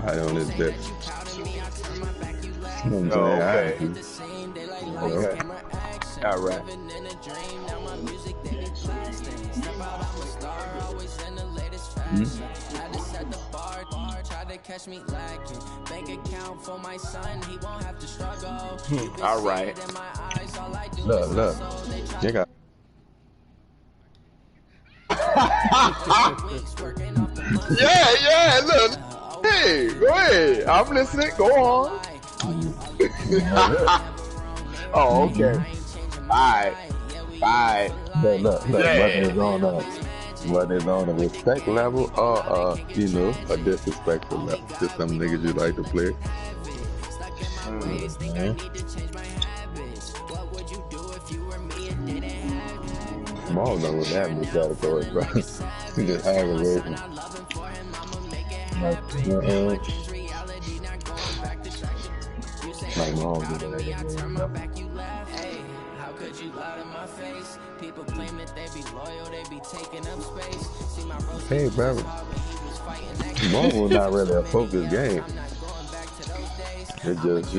high on this dip. You know what I'm saying? Okay. All right. All right. Look. You got. Yeah, look. Hey, go ahead. I'm listening. Go on. Oh, okay. Bye. Look. Whether it's on a respect level or, a disrespectful level. Just some niggas you like to play. Small though with that we gotta go it, bro. Just aggravating. Like mom do that. How could you lie to my face? People claim that they be loyal, they be taking up space. See my hey, bro. Marvel not really a focused game. It's just,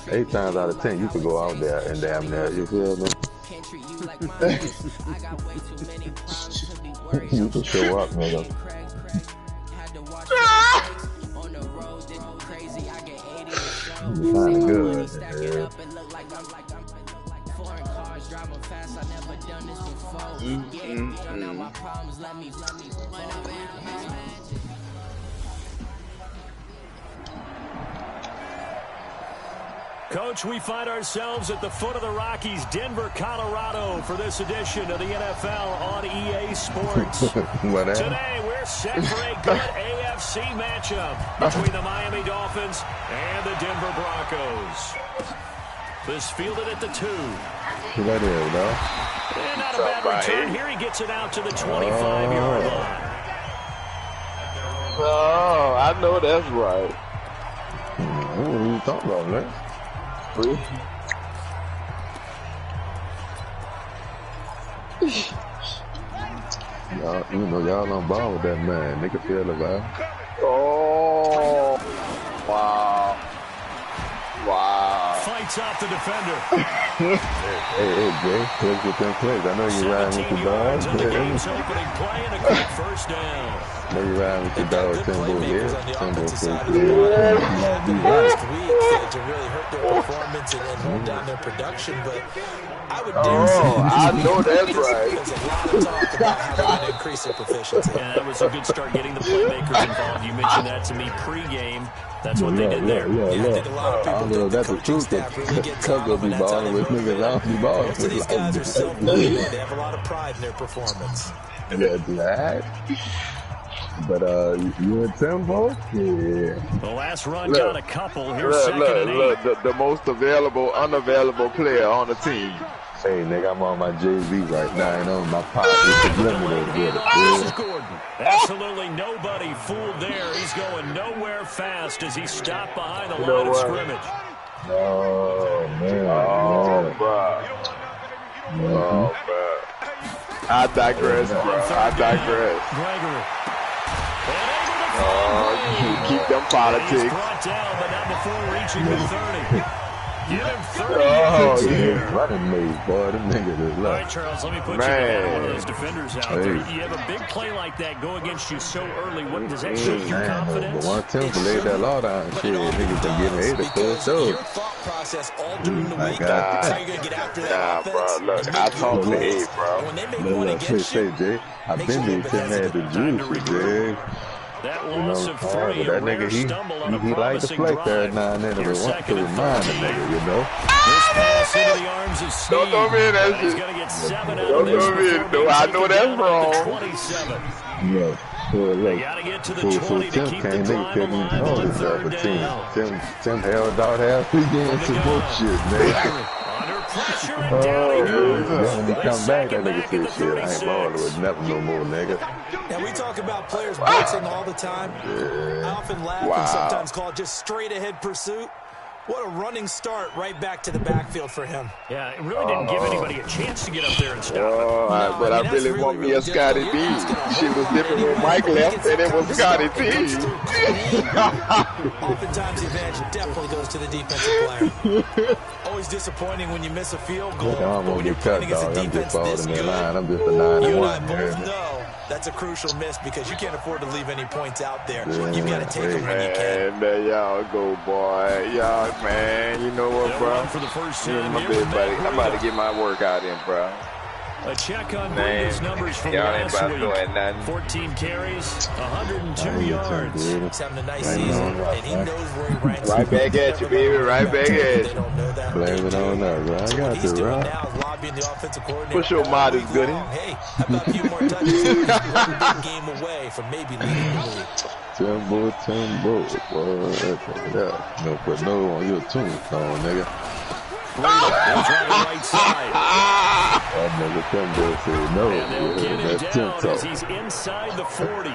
8 times out of 10 you could go out there and damn near, you feel me? You can show up, nigga. Kinda good, nigga. Coach, we find ourselves at the foot of the Rockies, Denver, Colorado, for this edition of the NFL on EA Sports. Today, we're set for a good AFC matchup between the Miami Dolphins and the Denver Broncos. This fielded at the 2. That is, though. And not a bad return. Here he gets it out to the 25-yard line. Oh, I know that's right. What are you talking about, man? Y'all don't ball with that man. Nigga feel it, man. Oh, wow. Fights off the defender. hey, Jay, clicks with them clicks. I know you riding with your dog. The game's opening play and a quick first down. I know you riding with your dog, Timbo here. Timbo last week to really hurt their performance and hold down their production, but I would dare say I know that's right. There's a lot of talk about how they're going to increase their proficiency. Yeah, that was a good start getting the playmakers involved. You mentioned that to me pre-game. That's what they did there. I think a lot of people think the coaching staff really gets out of that type of movement. Most of these guys are self-motivated. They have a lot of pride in their performance. But you and Timbo? Yeah. The last run got a couple. Here's second and 8. Look, the most unavailable player on the team. Hey, nigga, I'm on my JV right now, and on my pop. It's subliminal with it. Absolutely nobody fooled there. He's going nowhere fast as he stopped behind the line of scrimmage. Oh, man. Bro. I digress, bro. Gregory. Keep them politics. He's brought down, but not before reaching the 30. Give him 30 running maze, boy. Them niggas is All right, Charles, let me put you behind one of those defenders out there. You have a big play like that go against you so early. What does that shake your confidence? But one Timbo laid that law down. Shit, niggas been getting 8 or 4 shows. Your thought process all during the week, Nah, that's how you're going to get after that offense. Bro, look, I talk to 8, bro. When they make one against you, Jay, I've been there, Tim had the juice, Jay. That loss of 3, but that nigga, he like to play there now and then. But want to remind the nigga, This pass into the arms of Steve. Don't throw me in that He's shit. going to get 7 out Don't of this. throw me in. I know that's wrong. 27. Yeah. They got to get to the 20 to keep the drive alive on 3rd down. Tim held out half again some bullshit, man. Under pressure and down he goes. When he come back, that nigga said, shit, I ain't balling with never no more, nigga. And we talk about players blitzing all the time. I often laugh and sometimes call it just straight-ahead pursuit. What a running start right back to the backfield for him. Yeah, it really didn't give anybody a chance to get up there and stop it. No, but I really want me a Scotty D. She was different when Mike left, and it was Scotty D. Oftentimes the advantage definitely goes to the defensive player. Always disappointing when you miss a field goal. But when you're playing against a defense this good, I'm just a 9-1. you and I both know that's a crucial miss because you can't afford to leave any points out there. You've got to take them when you can. And there y'all go, boy. Y'all, man, you know what, bro? For the first Yeah, time my here, bad, buddy. I'm about to get my workout in, bro. a check on Brady's numbers from last week. 14 carries, 102 yards. He's having a nice season, and he knows where he ranks. Right back at you, baby. Right back at They you. don't know that. Blame it on us, bro. I So what got he's you, doing bro. now is lobbying the offensive coordinator. Push your mod is good, Long. Hey, how about a few more touches? One big game away from maybe leading the league. Timbo, boy. Check it out. No put no on your tombstone, nigga. Right side. That nigga Timbo said no. And they'll get him That's down Timbo. as he's inside the 40.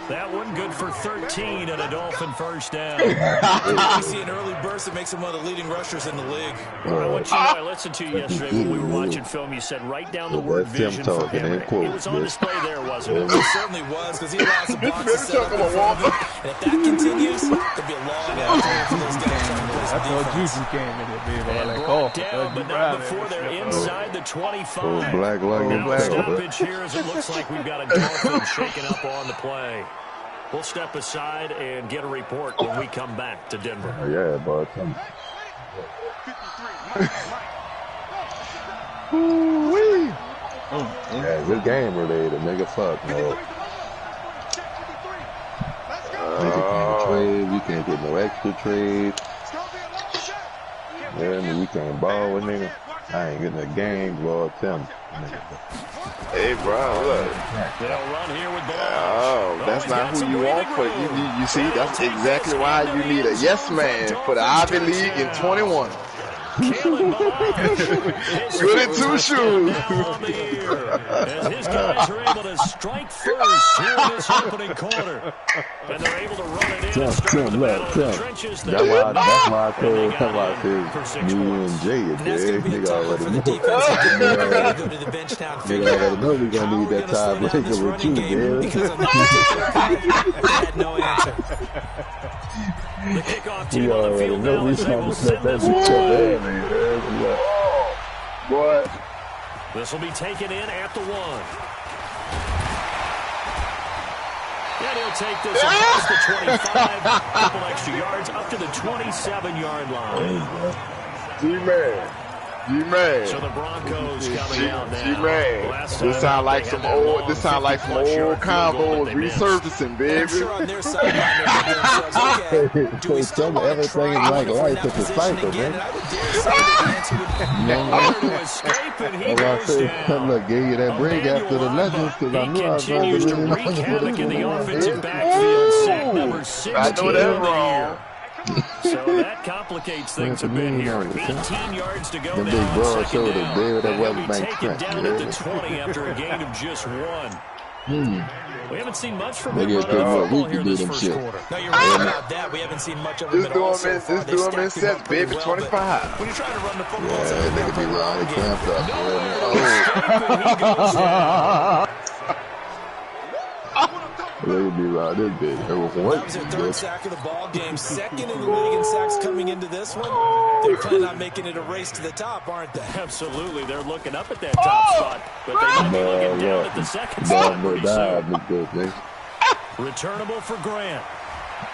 That one good for 13 and a Dolphin first down. You see an early burst that makes him one of the leading rushers in the league. Well, I want you to know, I listened to you yesterday when we were watching film. You said write down the word vision for him. It was on display there, wasn't it? It certainly was, because he allows the box to set up in front of him. And if that continues, there'll be a long afternoon for those guys trying to play some defense. Juicy came in here, baby. And brought down, but not before they're inside the 25. Black luggage. Now a stoppage here as it looks like we've got a Dolphin shaking up on the play. We'll step aside and get a report when we come back to Denver. Oh, yeah, boy. Yeah, good game related, nigga. Fuck, no. Nigga can't trade. We can't get no extra trade. Yeah, I mean, we can't ball with nigga. I ain't getting a game, boy. Tell me. Hey, bro, look. They'll run here with Oh, that's not who you want for you see, that's exactly why you need a yes man for the Ivy League in 21. Good at two shoes. As his guys are able to strike first here in this opening quarter. And they're able to run it in and start the battle in the trenches. That's why I told me and Jay is there. Nigga already know. Nigga already know we gonna need that tiebreaker with you, man. Had no answer. The kickoff We team on the already field know now we as they will trying to set send that this bitch one. up there, man. Boy. This will be taken in at the 1. And he'll take this across the 25, a couple extra yards, up to the 27-yard line. G-Man. G-Man. So the Broncos coming out now. G-Man. This sound like some old combos resurfacing, baby. Sure on their sideline they're thinking to themselves, okay, do we still want to Everything try is like Humphrey in life that at the position cycle, again? man. And I would dare say the answer would be Nowhere to escape, and he goes down. Look, gave you that break after the Legends because I knew I was going Continues to to win. wreak havoc in the offensive backfield. Sack number 16 I know that of the wrong. year. So that complicates things a bit here. 18 yards to go Them big now on broad second shoulders, down. baby, that And he'll wasn't be Bank taken Trent, down at the yeah. 20 after a gain of just 1. We haven't seen much from Maybe him it'll running take football more here week to this do them first shit. quarter. No, you're right about that. We haven't seen much of him Just at all so far. do him in sets, baby. 25. When you're trying to run the football, Yeah, it's a that nigga be run wrong. He game. clamped up. Nowhere to escape, and he goes down. Nigga be wrong. This bitch. It was That one. was their third sack of the ball game. Second in the league in sacks coming into this one. They're planning on making it a race to the top, aren't they? Absolutely. They're looking up at that top spot, but they might be looking down at the second spot pretty soon. Returnable for Grant.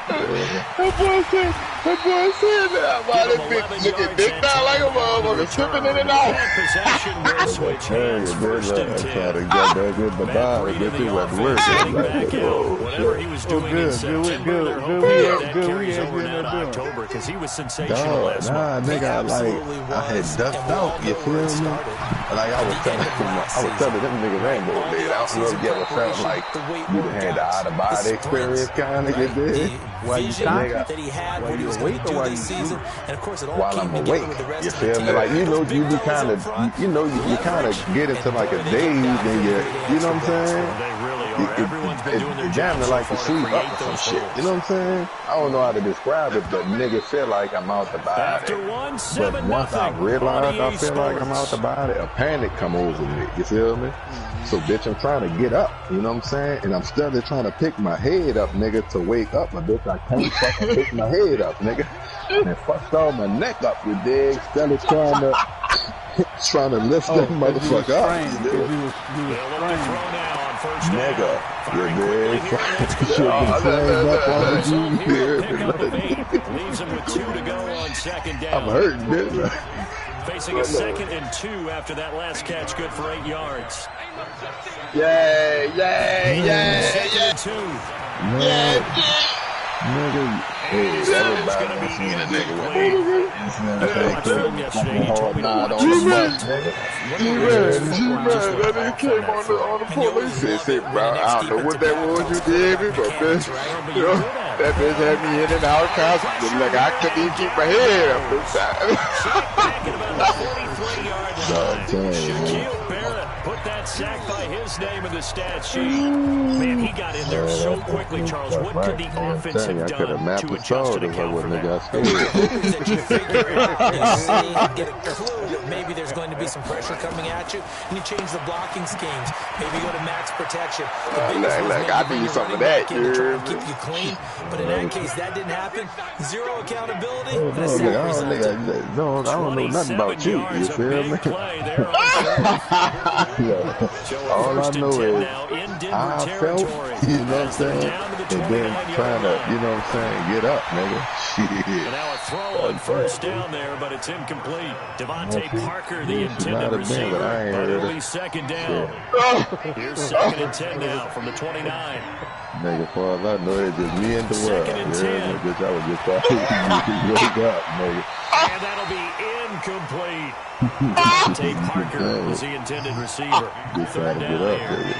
That boy said that. Why this bitch looking big down like a motherfucker, sipping in and out. Possession will switch hands first and 10. Matt Breida, the offense, heading back out. Whatever he was doing in September, they're hoping that carries over now to October because he was sensational last month. Nigga, I had ducked out, you feel me? Like I was telling them niggas I ain't gonna do it. I don't know if you ever felt like you had the out-of-body experience kind of, you did. Vision that he had when he was going to do this season, and of course it all While came I'm together awake, with the rest you of the feel team. me? Like, you know, you be Big kind of, fellas up front. you kind of get into like a daze and you know what I'm saying? They really It damn like to sleep up or some shit. You know what I'm saying? I don't know how to describe it, but nigga feel like I'm out the body. But once I realize I feel like I'm out the body, a panic come over me. You feel me? So bitch, I'm trying to get up. You know what I'm saying? And I'm still trying to pick my head up, nigga, to wake up. But bitch, I can't fucking pick my head up, nigga. And fucked all my neck up, you dig? Still trying to lift that motherfucker up. Nigga, you dig? I'm hurting, bitch. Facing a 2nd and 2 after that last catch, good for 8 yards. Yay, yay, yay, 2nd and 2. Nigga, hey, everybody wants to see a nigga with me. G-Man, that nigga came on the police. He said, bro, I don't know what that was you did me, but bitch, you know, that bitch had me in and out constantly. Like, I couldn't even keep my head up this time. Shaquille Barrett put that sack by his name in the stat sheet. Man, he got in there so quickly, Charles. What could the offense have done to adjust to account for that? Get a clue that maybe there's going to be some pressure coming at you, and you change the blocking schemes. Maybe go to max protection. Like, I need some of that, dude. Keep you clean, but in that case, that didn't happen. Zero accountability. I don't know nothing about you. You feel me? All I know is how I felt, you know what I'm saying? And then trying to, you know what I'm saying, get up, nigga. Shit. Now a throw on first down there, but it's incomplete. Devontae Parker, the intended receiver, but it'll be 2nd down. Here's 2nd and 10 now from the 29. Nigga, for all I know, it's just me and the world. 2nd and 10. Bitch, I was just trying to wake up, nigga. And that'll be incomplete. Devontae Parker was the intended receiver. 3rd down here.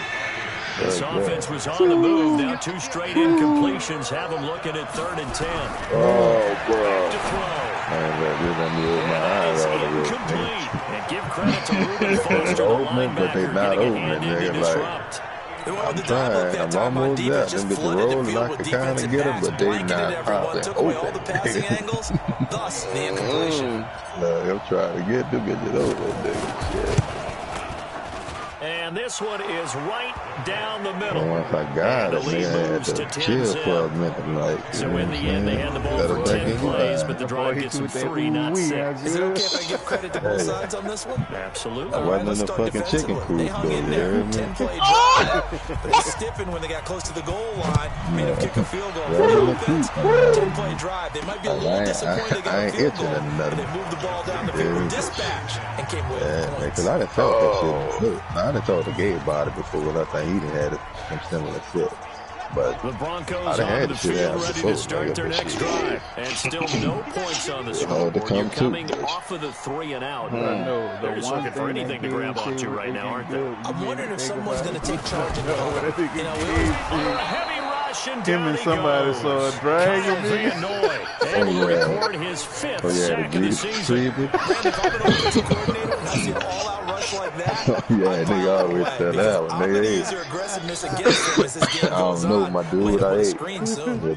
This offense was on the move. Now 2 straight incompletions have them looking at 3rd and 10. Oh, bro. To throw. It's incomplete. And give credit to Reuben Foster, the linebacker, getting a hand in to disrupt. I'm trying. I'm almost there. Them get the roll and I can kind of get them, but they not popping open. Thus, the incompletion. I'm trying to get them, get it over, nigga. Shit. And this one is right down the middle. Once I got it, man, I had to chill for a minute. Like, so in the end, they had the ball for 10 plays, but the drive gets them 3, not 6. Is it okay if I give credit to both sides on this one? Absolutely. I wasn't in the fucking chicken coop, they hung in there, 10-play drive. But they stiffened when they got close to the goal line. Made them kick a field goal for the offense. 10-play drive. They might be a little disappointed they got a field goal, but they moved the ball down the field with dispatch and came away with points. Because I done felt that shit. I done told the gay about it before, and I think he done had some similar shit. But the Broncos on the field ready to start their next drive, and still no points on the scoreboard. You're coming off of the 3 and out. They're just looking for anything to grab onto right now, aren't they? I'm wondering if someone's going to take charge of the heavy rush and him and somebody saw a dragon. Able to record his 5th sack of the season. Like that. Yeah, they always tell that one. I don't know, my dude. I ate.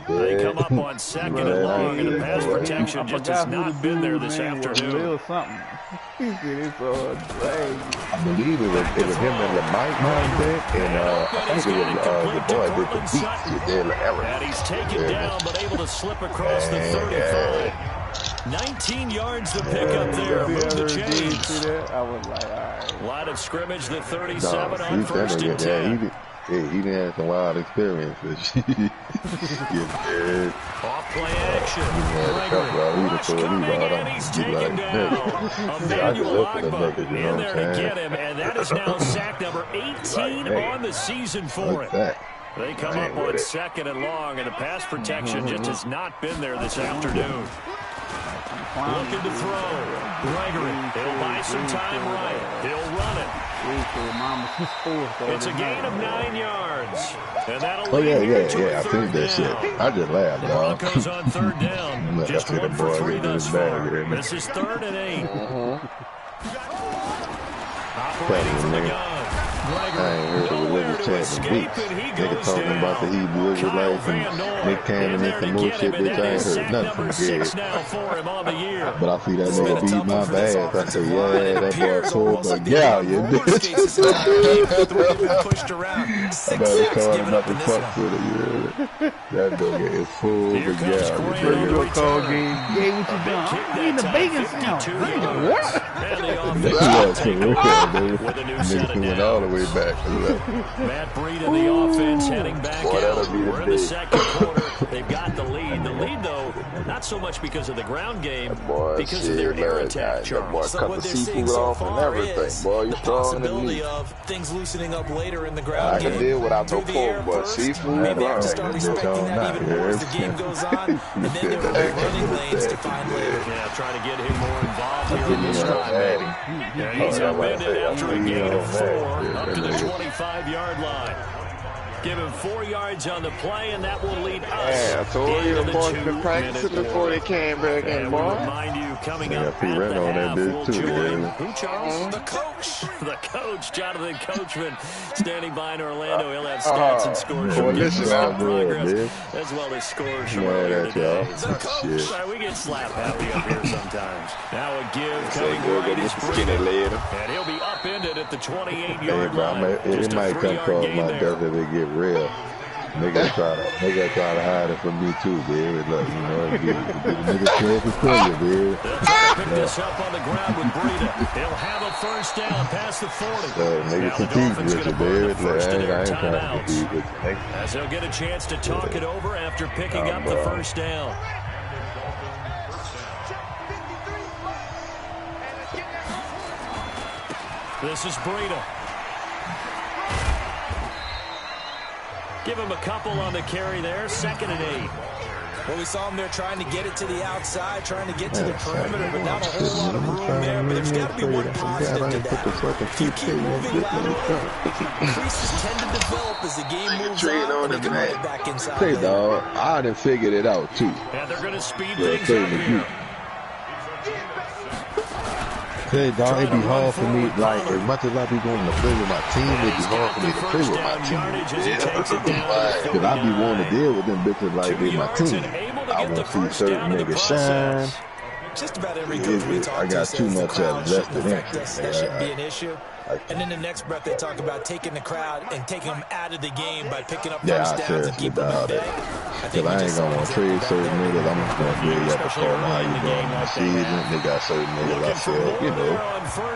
They come up on 2nd and long, and the pass protection just has not been there this afternoon. I believe it was him and the Mike and I think it was the boy with the beats. And he's taken down, but able to slip across the 35. 19 yards to pick up there. Move the chains. I was like, all right. Line of scrimmage, the 37 on 1st and 10. He didn't have some wild experiences. Off play action. And he's taken down. Emmanuel Agba in there to get him, and that is now sack number 18 on the season for him. They come up on 2nd and long, and the pass protection just has not been there this afternoon. Looking to throw. Gregory. He'll buy some time right. He'll run it. It's a gain of 9 yards. And that'll lead I think that shit. I just laughed, the Broncos on 3rd down. Just 1 for 3 thus far. This is 3rd and 8. Operating from the gun. Gregory. Nowhere to chat and beats. Nigga talking about the Hebrew Israelites and Nick Cannon and some more shit, bitch. I ain't heard nothing from Gary. But I see that nigga beat my ass. I say, yeah, that boy full, but yeah, you bitch. I better call him up and fuck with it, yeah. That nigga is full, but yeah, you go call game. Hey, what you doing? I'm eating the bacon sandwich. What? Niggas went all the way back. Matt Breida, the offense, heading back out. We're in the second quarter. They've got the lead. The lead, though, not so much because of the ground game, because of their air attack, Charles. So what they're seeing so far is the possibility of things loosening up later in the ground game. I can deal without no pork, but seafood, maybe have to start respecting that even more as the game goes on, and then there will be running lanes to find later. Yeah, trying to get him more involved here in this drive, maybe. Yeah, he's upended after a gain of 4 up to the 25-yard line. Give him 4 yards on the play, and that will lead us. Yeah, I told you the boys been practicing before they came back in, boy. Remind you, coming up at the half, we'll join who, Charles? The coach. The coach, Jonathan Coachman, standing by in Orlando. He'll have stats and scores from progress, as well as scores from earlier today. The coach. We get slap happy up here sometimes. Now a give coming right is Breida, and he'll be upended at the 28-yard line. It might come across my desk if it get real. Nigga try to hide it from me too, baby. Look, you know, give nigga chance to tell you, baby. Pick this up on the ground with Breida. He'll have a first down past the 40. Nigga compete with you, baby. I ain't trying to compete with you. As he'll get a chance to talk it over after picking up the first down. This is Breida. Give him a couple on the carry there. 2nd and 8. Well, we saw him there trying to get it to the outside, trying to get to the perimeter, but not a whole lot of room there. But there's got to be one positive to that. If you keep moving laterally, creases tend to develop as the game moves on, and they can run it back inside. Hey, dog, I done figured it out, too. Yeah, they're going to speed things up here. Hey, dog, it'd be hard for me, like, as much as I be going to play with my team, it'd be hard for me to play with my team. Because I be wanting to deal with them bitches like they my team. I want to see certain niggas shine. Just about every coach we talk I got too much vested interest. That shouldn't be an issue. And in the next breath, they talk about taking the crowd and taking them out of the game by picking up first downs and keeping them at bay. Because I ain't going to trade certain niggas. I'm just going to give you up a call how you doing in the season. They got certain niggas I feel, you know.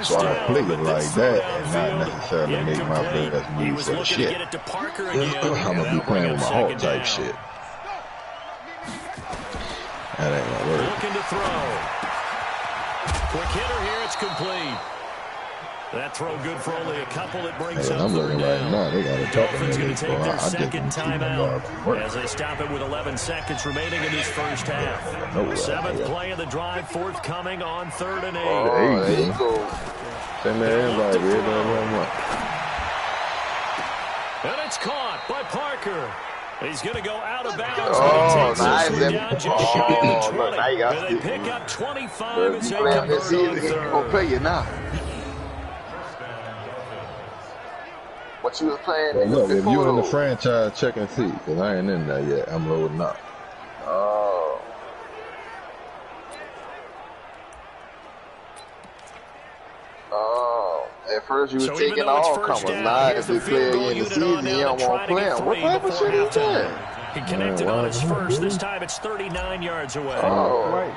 So I play it like that and not necessarily make my best move for the shit. I'm going to be playing with my heart type shit. That ain't gonna work. Looking to throw. Quick hitter here. It's complete. That throw good for only a couple. It brings up I'm looking right now. They got a couple Dolphins going to take their I second timeout as they stop it with 11 seconds remaining in this first half. 7th play of the drive forthcoming on 3rd and 8. Oh, there you go. Send that invite, And it's caught by Parker. He's going to go out of bounds. Oh, nice. Down just shy of the 20. They pick up 25 as they convert on 3rd. Gonna play you now. What you was playing? Well, look, if you in the franchise, check and see, because I ain't in there yet. I'm loading up. Oh. Oh. At first you was taking all comers. Now if you play in the season, you don't want to play him. What type of shit is that? He connected on his first. This time it's 39 yards away. Oh. Right.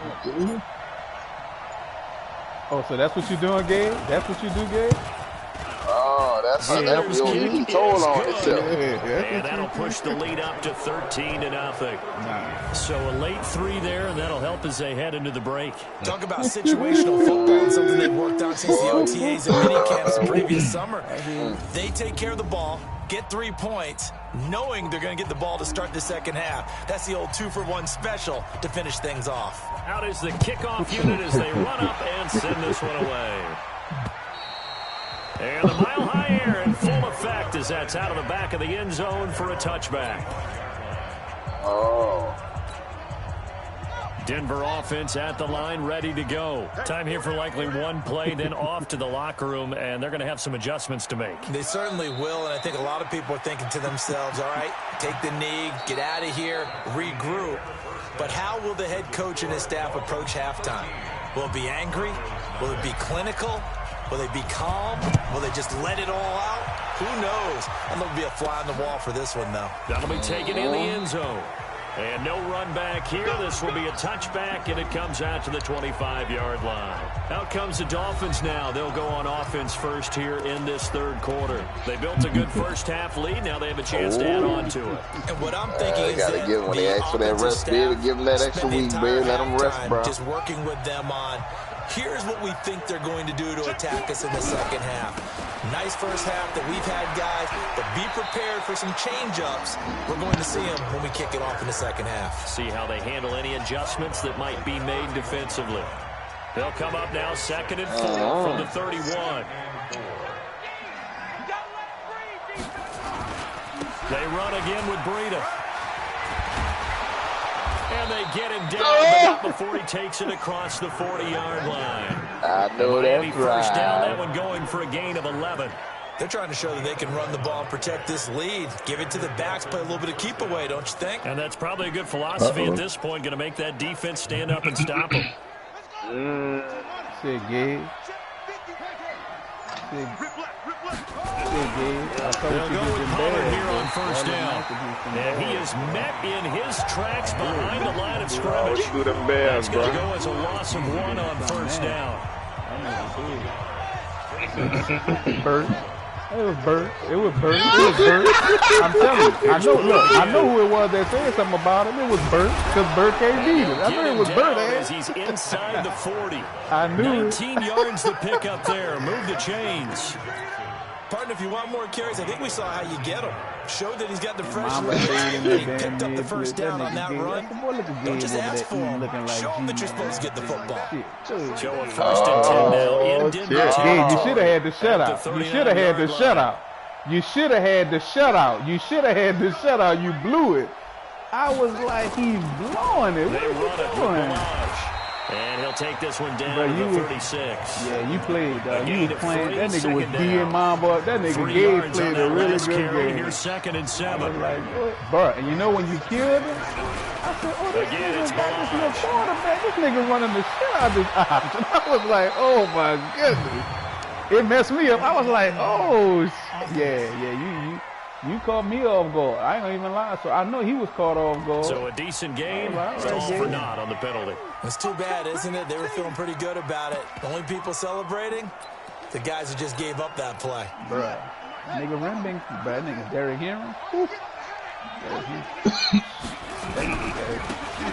Oh, so that's what you're doing, Gabe? That's what you do, Gabe? Oh, that's he told on himself. And that'll push the lead up to 13-0. So a late 3 there, and that'll help as they head into the break. Talk about situational football, something they've worked on since the OTAs and minicamps the previous summer. They take care of the ball, get 3 points, knowing they're going to get the ball to start the second half. That's the old 2-for-1 special to finish things off. Out is the kickoff unit as they run up and send this one away. And the Mile High Air in full effect as that's out of the back of the end zone for a touchback. Oh. Denver offense at the line, ready to go. Time here for likely one play, then off to the locker room, and they're going to have some adjustments to make. They certainly will, and I think a lot of people are thinking to themselves, all right, take the knee, get out of here, regroup. But how will the head coach and his staff approach halftime? Will it be angry? Will it be clinical? Will they be calm? Will they just let it all out? Who knows? I'm going to be a fly on the wall for this one, though. That'll be taken in the end zone. And no run back here. This will be a touchback, and it comes out to the 25-yard line. Out comes the Dolphins now. They'll go on offense first here in this third quarter. They built a good first-half lead. Now they have a chance to add on to it. And what I'm thinking is that give when they ask for that rest period, give them that extra week, man. Let them rest, bro. Just working with them on, here's what we think they're going to do to attack us in the second half. Nice first half that we've had, guys, but be prepared for some change-ups. We're going to see them when we kick it off in the second half. See how they handle any adjustments that might be made defensively. They'll come up now 2nd and 4 from the 31. They run again with Breida. And they get him down, but not before he takes it across the 40-yard line. I know Miami that's first right. down, that one going for a gain of 11. They're trying to show that they can run the ball and protect this lead. Give it to the backs, play a little bit of keep away, don't you think? And that's probably a good philosophy at this point, going to make that defense stand up and stop them. Shit, Gabe. They'll go with Pollard here on first down. And he is met in his tracks behind the line of scrimmage. That's going to go as a loss of 1 on first down. Burt. It was Burt. It was Burt. It was Burt. I'm telling you. I know. Look, I know who it was that said something about him. It was Burt, because Burt can't beat it. I knew it was Burt. As he's inside the 40. I knew 19 yards to pick up there. Move the chains. Partner, if you want more carries, I think we saw how you get him. Showed that he's got the fresh legs, and he picked up the first down on that run. Don't just ask for him. Show him that you're supposed to get the football. Show a 1st and 10 now in Denver. Gabe, you should have had the shutout. You should have had the shutout. You should have had the shutout. You should have had the shutout. You blew it. I was like, he's blowing it. What are you doing? And he'll take this one down to the 36. Yeah, you played. You was playing. That nigga was being my boy. That nigga Gabe played a really good game. Here's 2nd and 7. I was like, bro, and you know when you killed him? I said, oh, this nigga got this little quarterback. This nigga running the shit out of his option. I was like, oh my goodness. It messed me up. I was like, oh, yeah, you caught me off guard. I ain't gonna even lie. So I know he was caught off guard. So a decent game. It's all for naught on the penalty. It's too bad, isn't it? They were feeling pretty good about it. The only people celebrating, the guys who just gave up that play. Bruh. Nigga Rembing, bruh. Nigga Derrick Henry.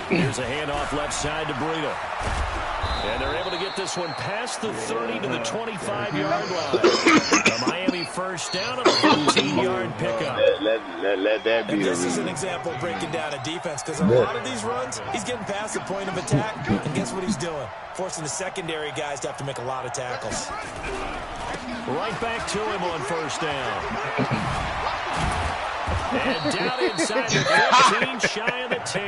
Here's a handoff left side to Breida. And they're able to get this one past the 30 to the 25-yard line. A Miami first down and a 15-yard pickup. Let that be. And this is an example of breaking down a defense, because a lot of these runs, he's getting past the point of attack, and guess what he's doing? Forcing the secondary guys to have to make a lot of tackles. Right back to him on first down. And down inside the 15, shy of the 10.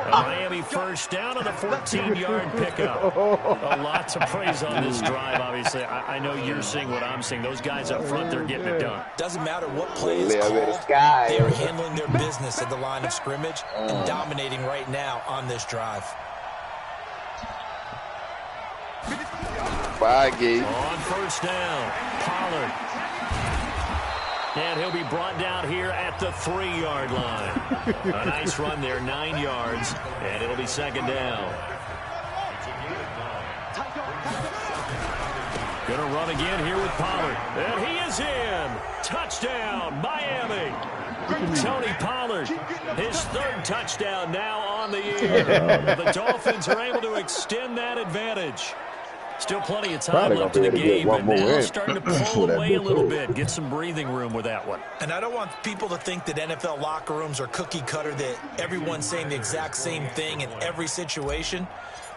A Miami first down on the 14-yard pickup. A lot to praise on this drive, obviously. I know you're seeing what I'm seeing. Those guys up front, they're getting it done. Doesn't matter what play is called. They are handling their business at the line of scrimmage and dominating right now on this drive. Bye, Gabe. On first down, Pollard. And he'll be brought down here at the 3-yard line. A nice run there, 9 yards, and it'll be 2nd down. Gonna run again here with Pollard. And he is in. Touchdown, Miami. Tony Pollard, his 3rd touchdown now on the year. The Dolphins are able to extend that advantage. Still plenty of time left in the game, but now starting to pull away a little bit. Get some breathing room with that one. And I don't want people to think that NFL locker rooms are cookie cutter, that everyone's saying the exact same thing in every situation.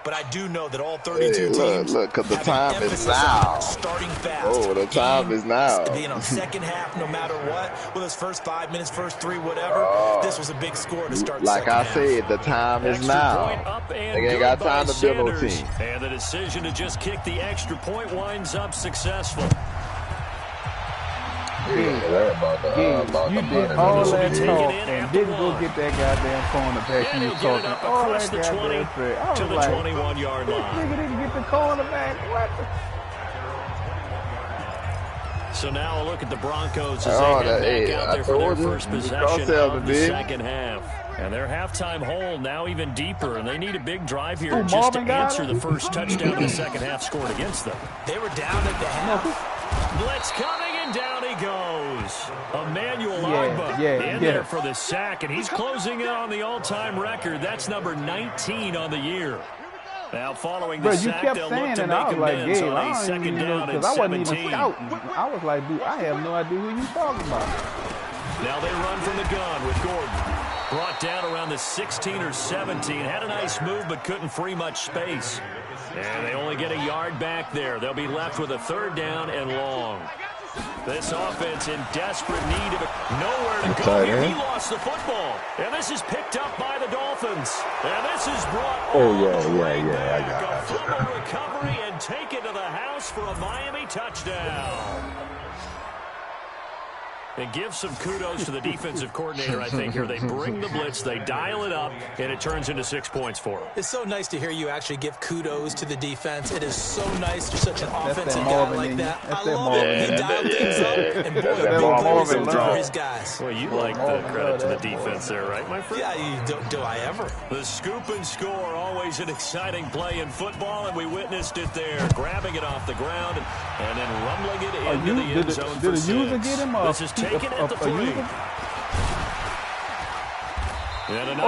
but I do know that all 32 teams look, because the have time an is emphasis now. on starting fast. Oh, the time is now. Second half, no matter what, with his first 5 minutes, first 3, whatever, this was a big score to start the like second I half. said, the time is now. They ain't got time to build no team. And the decision to just kick the extra point winds up successful. You did all that talk and didn't go get that goddamn cornerback. You was talking all that goddamn shit. I was to the like, 21-yard line. This nigga didn't get the cornerback. What? So now a look at the Broncos as they head back out there for their first possession of the second half. And their halftime hole now even deeper, and they need a big drive here just to answer the first touchdown of the second half scored against them. They were down at the half. Blitz coming, and down he goes. Emmanuel Ogba in there for the sack, and he's closing in on the all-time record. That's number 19 on the year. Now following the sack, they'll look to make amends on a second down and 17. I wasn't even shouting. I was like, dude, I have no idea who you talking about. Now they run from the gun with Gordon. Brought down around the 16 or 17. Had a nice move, but couldn't free much space. And they only get a yard back there. They'll be left with a third down and long. This offense in desperate need of it. Nowhere to go here. He lost the football. And this is picked up by the Dolphins. And this is brought I got a fumble recovery and take it to the house for a Miami touchdown. And give some kudos to the defensive coordinator, I think, here. They bring the blitz, they dial it up, and it turns into 6 points for them. It's so nice to hear you actually give kudos to the defense. It is so nice for such an offensive guy like that. I love it. He dialed things up, and boy, big plays for his guys. Well, you like the credit to the defense there, right, my friend? Yeah, do I ever? The scoop and score, always an exciting play in football, and we witnessed it there. Grabbing it off the ground and then rumbling it into the end zone for 6. Did the user get him up? This is taken at the 3.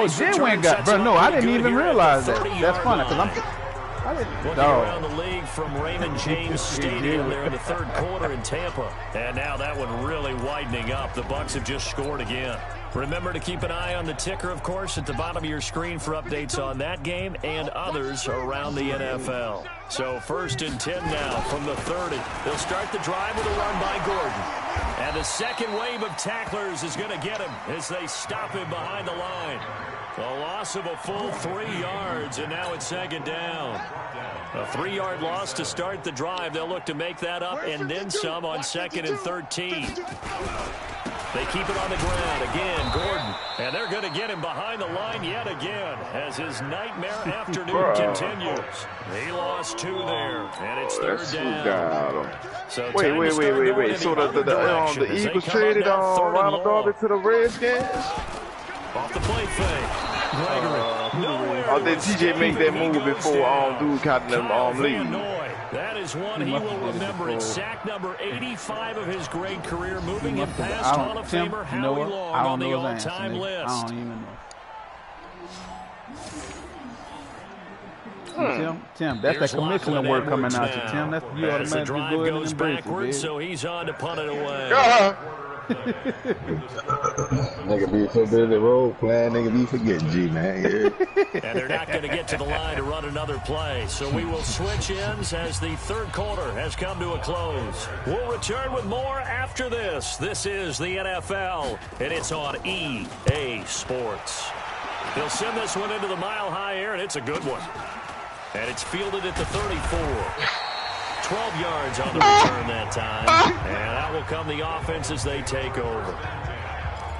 Jim went got, bro. No, I didn't even realize that. That's funny because I didn't. Looking around the league from Raymond James Stadium there in the third quarter in Tampa, and now that one really widening up. The Bucs have just scored again. Remember to keep an eye on the ticker, of course, at the bottom of your screen for updates on that game and others around the NFL. So 1st and 10 now from the 30. They'll start the drive with a run by Gordon. And the second wave of tacklers is going to get him as they stop him behind the line. A loss of a full 3 yards, and now it's second down. A 3-yard loss to start the drive. They'll look to make that up and then some on 2nd and 13. They keep it on the ground. Again, Gordon. And they're going to get him behind the line yet again as his nightmare afternoon continues. He lost 2 there, and it's third down. So wait. So the Eagles traded Ronald Darby to the Redskins? Off the play fake. Gregory. Or did TJ make that move before dude caught them lead? That is one he will remember. It's sack number 85 of his great career, moving him past Hall of Famer Howie Long on the all-time list. I don't even know. Tim, that's that commissioner work coming out to Tim. That's you automatically go ahead and embrace it, so he's on to punt it away. Nigga be so busy role playing, nigga be forgetting G, man. Yeah. And they're not going to get to the line to run another play. So we will switch ends as the third quarter has come to a close. We'll return with more after this. This is the NFL, and it's on EA Sports. They'll send this one into the mile-high air, and it's a good one. And it's fielded at the 34. 12 yards on the return that time. And out will come the offense as they take over.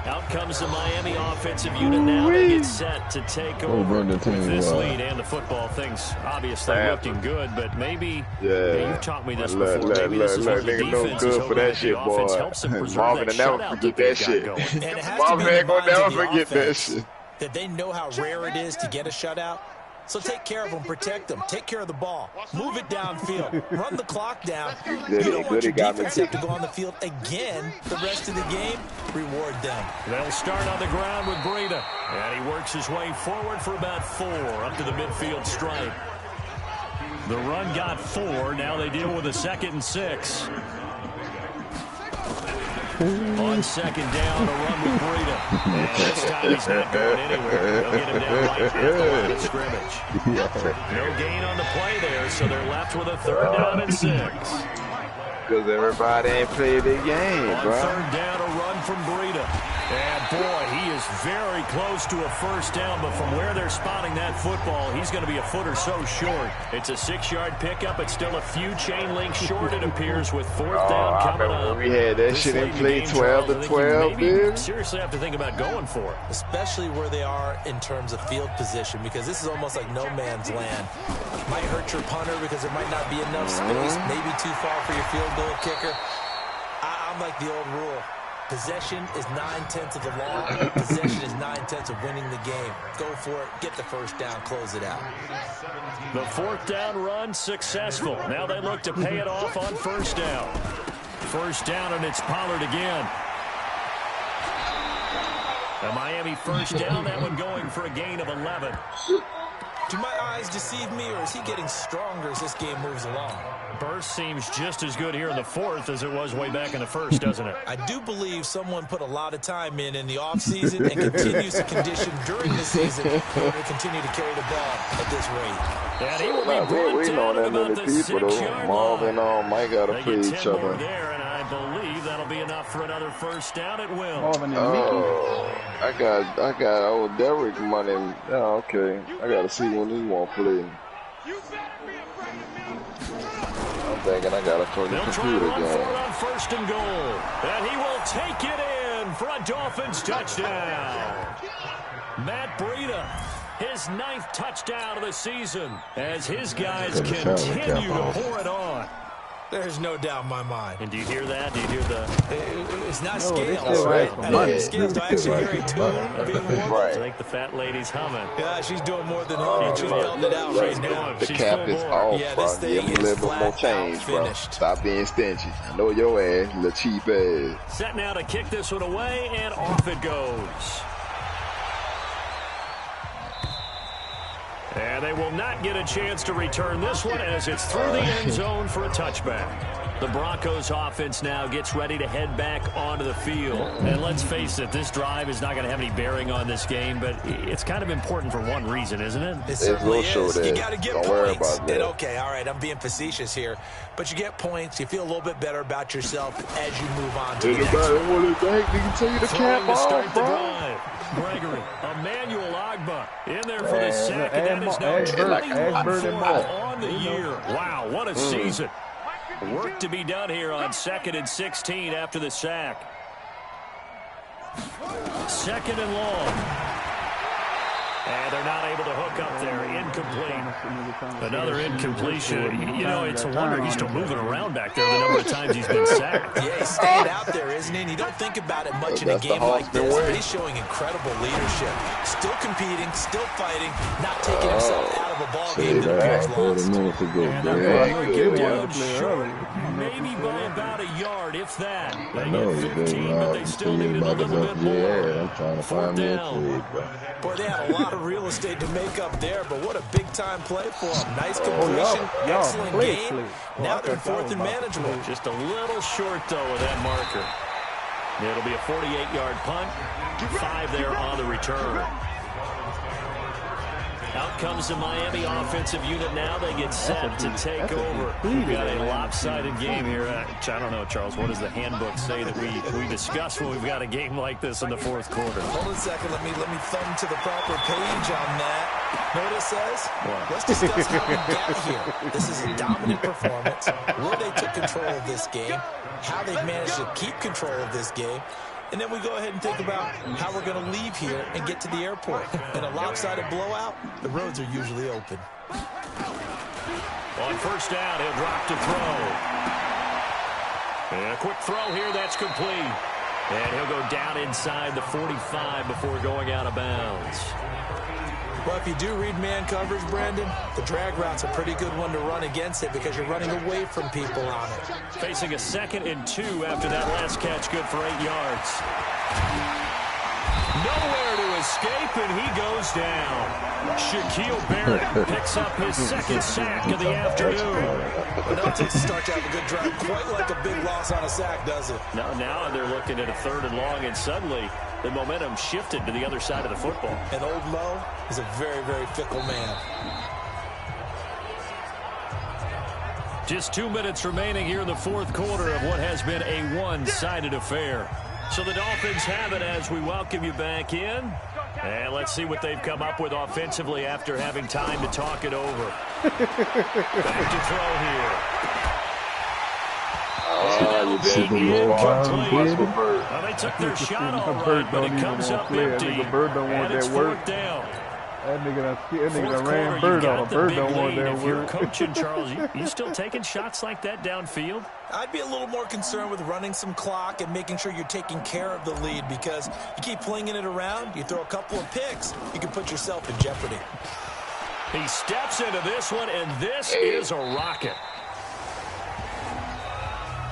Out comes the Miami offensive unit now. They get set to take over with this lead and the football. Things obviously looking good, but maybe you've taught me this before. Maybe this is what the defense is hoping that the offense helps them preserve that shutout that they've got going. Marvin ain't gonna never forget that shit. That they know how rare it is to get a shutout. So take care of them, protect them, take care of the ball, move it downfield, run the clock down. You don't want your defense to have to go on the field again the rest of the game. Reward them. They'll start on the ground with Breida, and he works his way forward for about 4 up to the midfield stripe. The run got 4. Now they deal with a 2nd and 6. On second down, a run with Breida. And this time he's not going anywhere. They'll get him down right at the line of scrimmage. No gain on the play there, so they're left with a 3rd down and 6. Because everybody ain't played their game, on bro. 3rd down, a run from Breida. And, boy, he is very close to a 1st down, but from where they're spotting that football, he's going to be a foot or so short. It's a 6-yard pickup. It's still a few chain links short, it appears, with 4th down coming up. We had that shit in play 12 to 12, dude. Seriously have to think about going for it. Especially where they are in terms of field position, because this is almost like no man's land. Might hurt your punter because there might not be enough space, maybe too far for your field goal kicker. I'm like the old rule. Possession is 9/10 of the law. Possession is 9/10 of winning the game. Go for it. Get the 1st down. Close it out. The 4th down run successful. Now they look to pay it off on 1st down. 1st down, and it's Pollard again. The Miami 1st down. That one going for a gain of 11. Do my eyes deceive me, or is he getting stronger as this game moves along? Burst seems just as good here in the 4th as it was way back in the 1st, doesn't it? I do believe someone put a lot of time in the offseason and continues to condition during the season in order to continue to carry the ball at this rate. And he will be brought down at about the 6-yard Marvin and Mike got to play each other. There, and I believe that'll be enough for another 1st down. It will. I got old Derrick money. Yeah, okay. I got to see when he won't play. I'm thinking I got to turn the computer down. game. On 1st and goal. And he will take it in for a Dolphins touchdown. Matt Breida, his 9th touchdown of the season as his guys continue to pour it on. There's no doubt in my mind. And do you hear that? Do you hear the... It's not scales, right? I don't hear scales. Do I actually hear a tune being warmed? I think the fat lady's humming. Yeah, she's doing more than humming. She's belting it out right now. The cap is off, bro. Give me a little bit more change, bro. Stop being stingy. I know your ass, little cheap ass. Set now to kick this one away, and off it goes. And they will not get a chance to return this one as it's through the end zone for a touchback. The Broncos offense now gets ready to head back onto the field. And let's face it, this drive is not going to have any bearing on this game, but it's kind of important for one reason, isn't it? It certainly is. You got to get points. Don't worry about that. And okay, all right, I'm being facetious here, but you get points. You feel a little bit better about yourself as you move on to the next one. They can tell you the cap off, bro. Gregory, Emmanuel Agba in there for the sack, and that is now 21 on the year. Wow, what a season. Work to be done here on 2nd and 16 after the sack. 2nd and long. And they're not able to hook up there. Incomplete. Another incompletion. You know, it's a wonder he's still moving around back there the number of times he's been sacked. Yeah, he's staying out there, isn't he? And you don't think about it much in a game like this, but he's showing incredible leadership. Still competing, still fighting, not taking himself out of a ball game that appears lost. Maybe by about a yard, if that. They get 15, but they still need a little bit more. I'm trying to find me a trade, bro. Boy, they had a lot of real estate to make up there, but what a big-time play for them. Nice completion, excellent game. Now they're 4th and manageable. Just a little short, though, of that marker. It'll be a 48-yard punt. 5 there on the return. Out comes the Miami offensive unit now. They get set to take over. We've got a lopsided game here. I don't know, Charles, what does the handbook say that we discuss when we've got a game like this in the 4th quarter? Hold on a second. Let me thumb to the proper page on that. Know what it says? Let's discuss how we got here. This is a dominant performance. Where they took control of this game. How they've managed to keep control of this game. And then we go ahead and think about how we're going to leave here and get to the airport. In a lopsided blowout, the roads are usually open. On 1st down, he'll drop to throw. And a quick throw here, that's complete. And he'll go down inside the 45 before going out of bounds. Well, if you do read man coverage, Brandon, the drag route's a pretty good one to run against it because you're running away from people on it. Facing a 2nd and 2 after that last catch, good for 8 yards. Nowhere to escape, and he goes down. Shaquille Barrett picks up his second sack of the afternoon. But no, it takes a start to have a good drive. Quite like a big loss on a sack, does it? Now they're looking at a 3rd and long, and suddenly the momentum shifted to the other side of the football. And old Mo is a very, very fickle man. Just 2 minutes remaining here in the 4th quarter of what has been a one-sided affair. So the Dolphins have it as we welcome you back in. And let's see what they've come up with offensively after having time to talk it over. Back to throw here. Well, they took their shot all right, but it comes up empty. And it's 4th down. That nigga done ran Bird on. Bird don't want that If you're coaching, Charles, you still taking shots like that downfield? I'd be a little more concerned with running some clock and making sure you're taking care of the lead, because you keep flinging it around, you throw a couple of picks, you can put yourself in jeopardy. He steps into this one, and this is a rocket.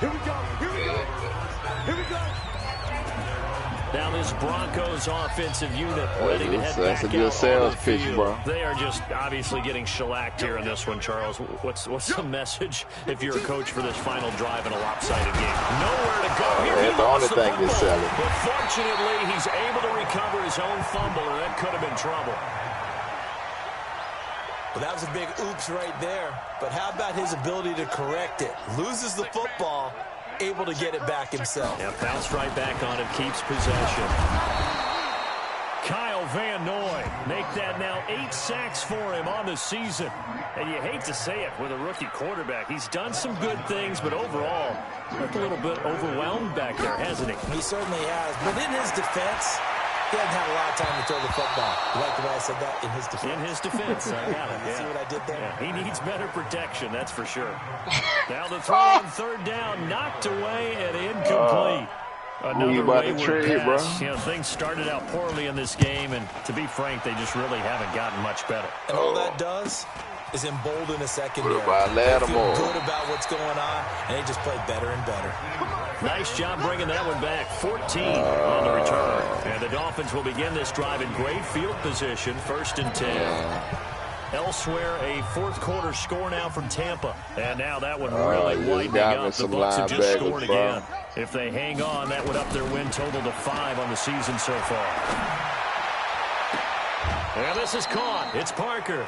Here we go. Here we go. Here we go. Now this Broncos offensive unit ready to head back That's a good sales pitch, bro. They are just obviously getting shellacked here in this one, Charles. What's the message if you're a coach for this final drive in a lopsided game? Nowhere to go. That's the only thing they're selling. But fortunately, he's able to recover his own fumble, or that could have been trouble. Well, that was a big oops right there. But how about his ability to correct it? Loses the football, able to get it back himself. Yeah, bounced right back on it, keeps possession. Kyle Van Noy make that now 8 sacks for him on the season. And you hate to say it with a rookie quarterback. He's done some good things, but overall, looked a little bit overwhelmed back there, hasn't he? He certainly has. But in his defense, he hasn't had a lot of time to throw the football. You like the way I said that? In his defense. In his defense, I got it. You see what I did there? Yeah, he needs better protection, that's for sure. Now the throw on 3rd down, knocked away and incomplete. Another wayward pass. You know, things started out poorly in this game, and to be frank, they just really haven't gotten much better. And all that does is embolden a secondary. They feel good about what's going on, and they just play better and better. Nice job bringing that one back. 14 on the return. And the Dolphins will begin this drive in great field position. 1st and 10. Elsewhere, a 4th quarter score now from Tampa. And now that one really winding up. The Bucs have just scored again. If they hang on, that would up their win total to 5 on the season so far. And this is caught. It's Parker.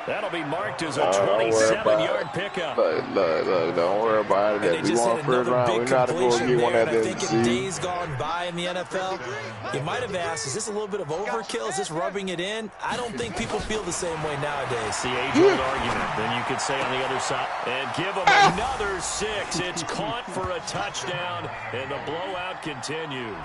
That'll be marked as a 27-yard pickup. Look, don't worry about it. We want 1st round. We got to go get one at the end. In days gone by in the NFL, you might have asked, is this a little bit of overkill? Is this rubbing it in? I don't think people feel the same way nowadays. The age-old argument, then you could say on the other side, and give them another 6. It's caught for a touchdown, and the blowout continues.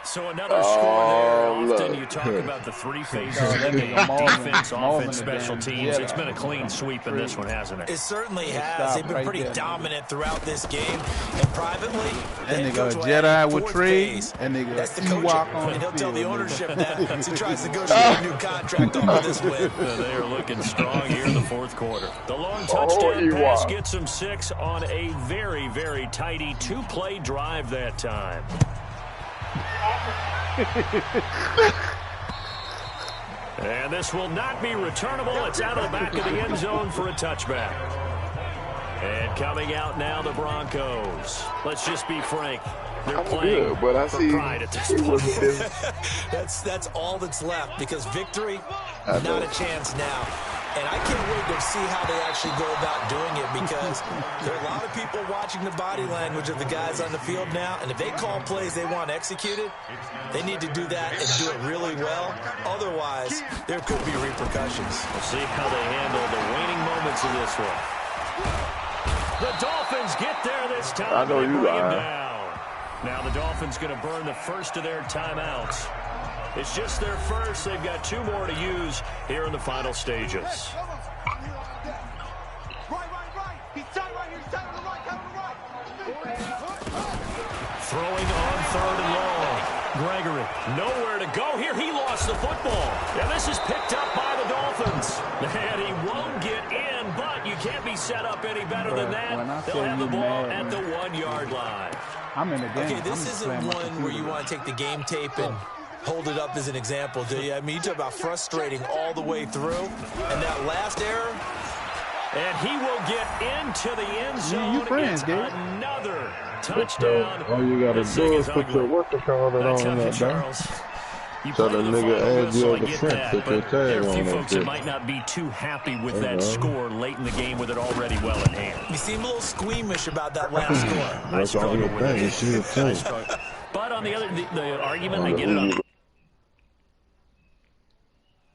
So another score there. Often you talk about the 3 phases of the game: defense, offense, special teams. It's been a clean sweep in this one, hasn't it? It certainly has. They've been pretty dominant throughout this game. And privately, that nigga Jedi with trees. And nigga that's the coach. And he'll tell the ownership that as he tries to negotiate a new contract over this win. They are looking strong here in the 4th quarter. The long touchdown pass gets them 6 on a very, very tidy 2-play drive that time. And this will not be returnable. It's out of the back of the end zone for a touchback. And coming out now, the Broncos. Let's just be frank. They're playing for pride at this point. That's all that's left, because victory, not a chance now. And I can't wait to see how they actually go about doing it, because there are a lot of people watching the body language of the guys on the field now, and if they call plays they want executed, they need to do that and do it really well. Otherwise, there could be repercussions. We'll see how they handle the waning moments of this one. The Dolphins get there this time. I know you are. Down. Now the Dolphins going to burn the first of their timeouts. It's just their first. They've got 2 more to use here in the final stages. Throwing on 3rd and long. Gregory, nowhere to go here. He lost the football. Yeah, this is picked up by the Dolphins. And he won't get in, but you can't be set up any better than that. They'll have the ball at the 1-yard line. I'm in the game. Okay, this isn't one where you want to take the game tape and hold it up as an example, do you? I mean, you talk about frustrating all the way through. And that last error. And he will get into the end zone. You friends, Gabe. Another touchdown. All you got to do is put your what to call it on that, Charles. So the nigga adds you as a friend, put your tag on. There are a few folks that might not be too happy with that score late in the game with it already well in hand. You seem a little squeamish about that last score. That's all your thing. But on the other, the argument, I get it on.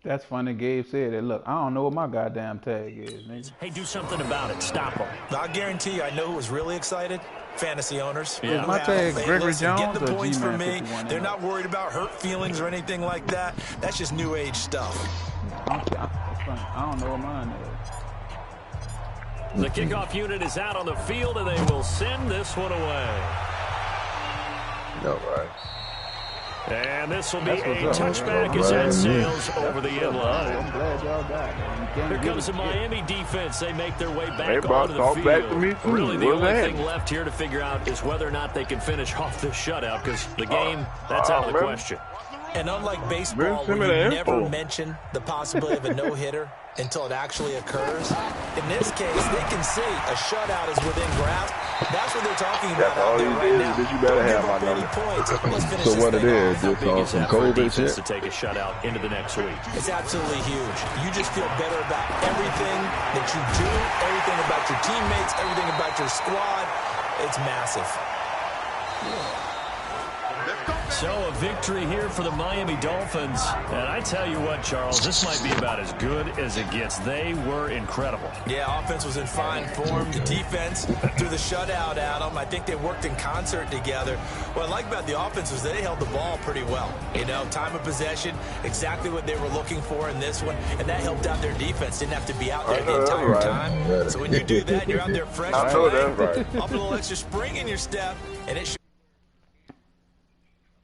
That's funny. Gabe said that. Look, I don't know what my goddamn tag is, nigga. Hey, do something about it. Stop them. I guarantee you, I know who was really excited. Fantasy owners. Yeah. My tag, Gregory Jones, get the points for me. 51. They're not worried about hurt feelings or anything like that. That's just new age stuff. I don't know what mine is. The kickoff unit is out on the field, and they will send this one away. No, right. And this will be a touchback as that sails over the end line. I'm glad y'all got it. Here comes the Miami defense. They make their way back onto the field. Back to me Really, the only thing left here to figure out is whether or not they can finish off this shutout, because the game, that's out of the question. And unlike baseball, where you never mention the possibility of a no-hitter until it actually occurs, in this case, they can see a shutout is within grasp. That's what they're talking about out there right now. You better have my number. So what it is, just on some COVID shit? To take a shutout into the next week. It's absolutely huge. You just feel better about everything that you do, everything about your teammates, everything about your squad. It's massive. So a victory here for the Miami Dolphins. And I tell you what, Charles, this might be about as good as it gets. They were incredible. Yeah, offense was in fine form. The defense threw the shutout at them. I think they worked in concert together. What I like about the offense was they held the ball pretty well. You know, time of possession, exactly what they were looking for in this one. And that helped out their defense. Didn't have to be out there the entire time. So when you do that, you're out there fresh. I know that's right. Up a little extra spring in your step, and it should